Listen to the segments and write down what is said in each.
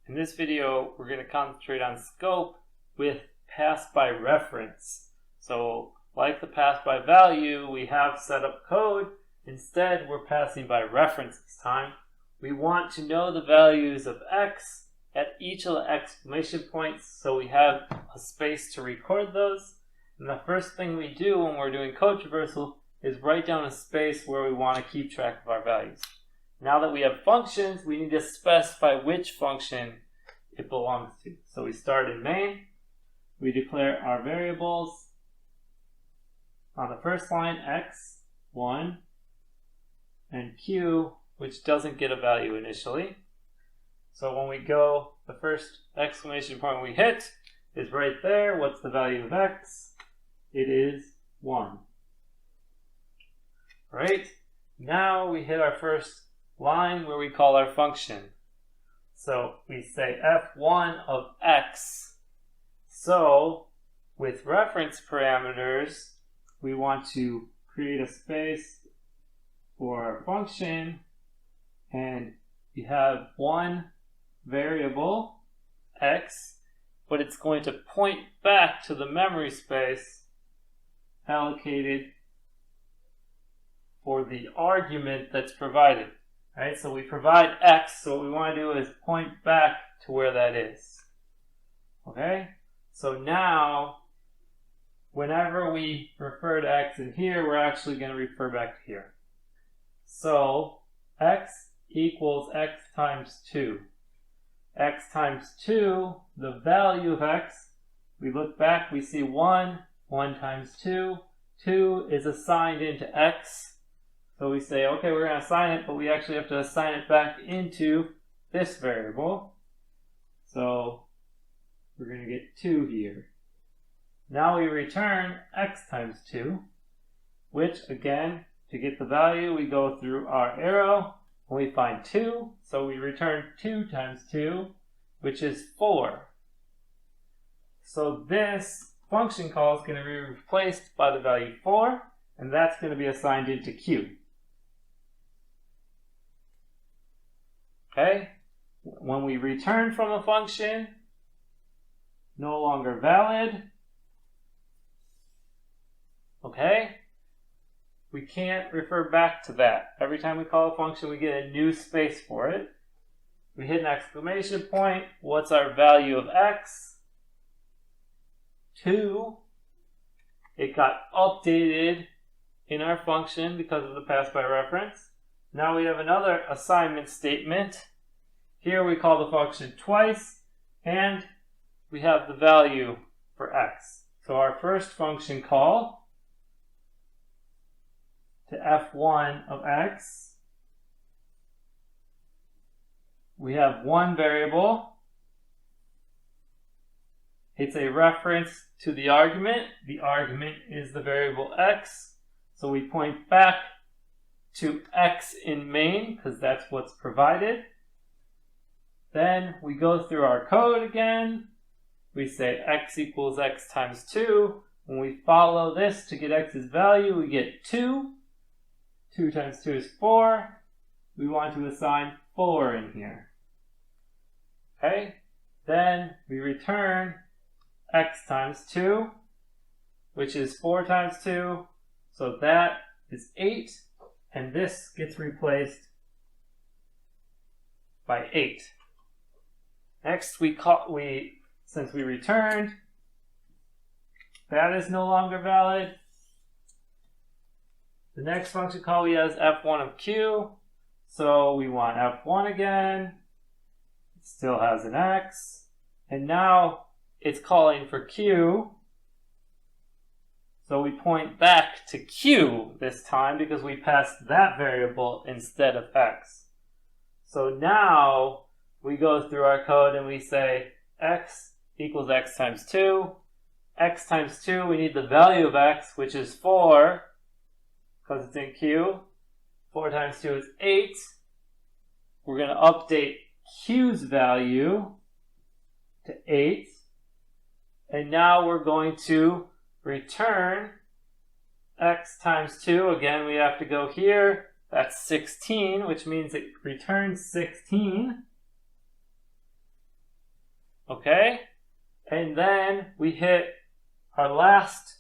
In this video, we're going to concentrate on scope with pass by reference. So, like the pass by value, we have set up code. Instead, we're passing by reference this time. We want to know the values of x at each of the exclamation points, so we have a space to record those. And the first thing we do when we're doing code traversal is write down a space where we want to keep track of our values. Now that we have functions, we need to specify which function it belongs to. So we start in main. We declare our variables. On the first line, x, 1, and q, which doesn't get a value initially. So when we go, the first exclamation point we hit is right there. What's the value of x? It is 1. Right? Now we hit our first line where we call our function. So we say f1 of x. So with reference parameters, we want to create a space for our function, and you have one variable, x, but it's going to point back to the memory space allocated for the argument that's provided. Right? So we provide x, so what we want to do is point back to where that is. Okay? So now, whenever we refer to x in here, we're actually going to refer back to here. So x equals x times 2. X times 2, the value of x, we look back, we see 1, 1 times 2. 2 is assigned into x. So we say, okay, we're going to assign it, but we actually have to assign it back into this variable. So we're going to get 2 here. Now we return x times 2, which again, to get the value, we go through our arrow and we find 2. So we return 2 times 2, which is 4. So this function call is going to be replaced by the value 4, and that's going to be assigned into q. Okay? When we return from a function, no longer valid. Okay? We can't refer back to that. Every time we call a function, we get a new space for it. We hit an exclamation point. What's our value of x? 2. It got updated in our function because of the pass by reference. Now we have another assignment statement. Here we call the function twice, and we have the value for x. So our first function call to f1 of x, we have one variable. It's a reference to the argument. The argument is the variable x. So we point back to x in main because that's what's provided. Then we go through our code again. We say x equals x times 2. When we follow this to get x's value, we get 2. 2 times 2 is 4. We want to assign 4 in here. Okay? Then we return x times 2, which is 4 times 2. So that is 8. And this gets replaced by 8. Next, since we returned, that is no longer valid. The next function call we have is f1 of q. So we want f1 again. It still has an x. And now it's calling for q. So we point back to q this time because we passed that variable instead of x. So now we go through our code and we say x equals x times 2. X times 2, we need the value of x, which is 4, because it's in q. 4 times 2 is 8. We're going to update q's value to 8. And now we're going to return x times 2. Again, we have to go here. That's 16, which means it returns 16. Okay? And then we hit our last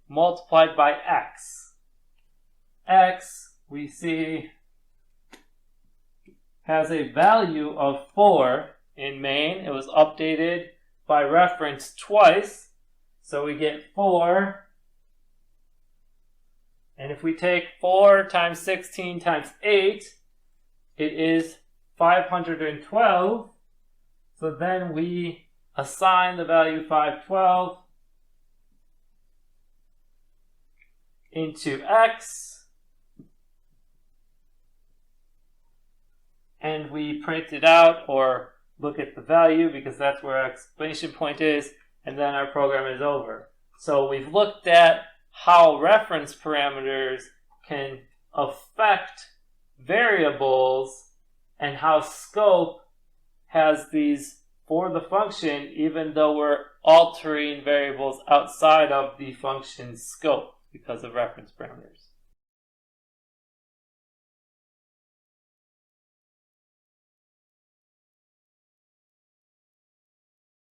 multiplied by x. X, we see, has a value of 4 in main. It was updated by reference twice. So we get 4. And if we take 4 times 16 times 8, it is 512. So then we assign the value 512 into x, and we print it out or look at the value because that's where our exclamation point is, and then our program is over. So we've looked at how reference parameters can affect variables and how scope has these for the function even though we're altering variables outside of the function's scope because of reference parameters.